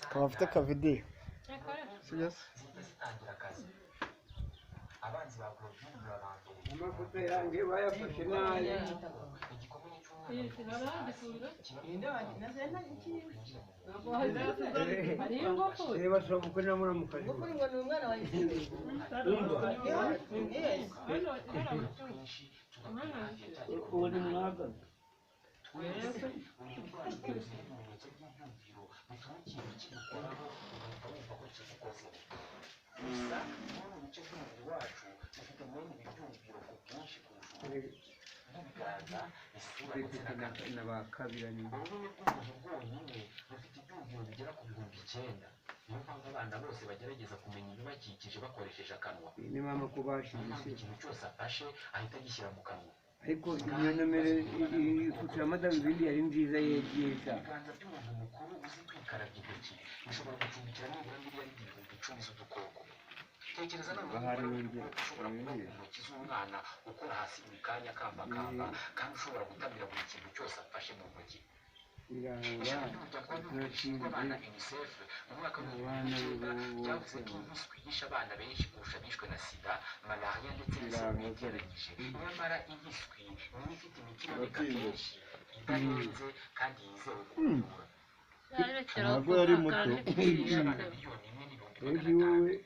akaba afite akavidiyo. abanzi ba Globine barambere amafoto yanjye bayafashe nabi reba sobuko namura mukazi uri mwaga gusa mu bice by'umubiri wacu dufite mwene ibyumviro ku bwinshi kurusha nk'ibiganza isura ndetse n'abakabiranye ururimi rw'umuntu rwonyine rufite ibyumviro bigera ku 9,000 niyo mpamvu abana bose bagerageza kumenya ibibakikije bakoresheje akanwa ni mama ko bashize ikintu cyose afashe ahita agishyira mu kanwa ariko imyenomere kugira amadamu ibindi yari nziza yegesha ibiganza by'umuntu mukuru uzi kwikarabya intoki bishobora gucumbikira nibura miliyari 10,000 z'udukoko tekereza n'amahari ushobora kuba mu ntoki z'umwana ukora hasi buri kanya kambakamba kandi ushobora gutamira buri kintu cyose afashe mu ntoki abana UNICEF mu mwaka w'2009 byavuze ko impiswi yishe abana benshi kurusha abishwe na sida malaria ndetse n'izindi iteranyije nyamara impiswi niyo ifite imiti iboneka kenshi idahenze kandi yizewe kuvura ntabwo yari muto. abana miliyoni 1,888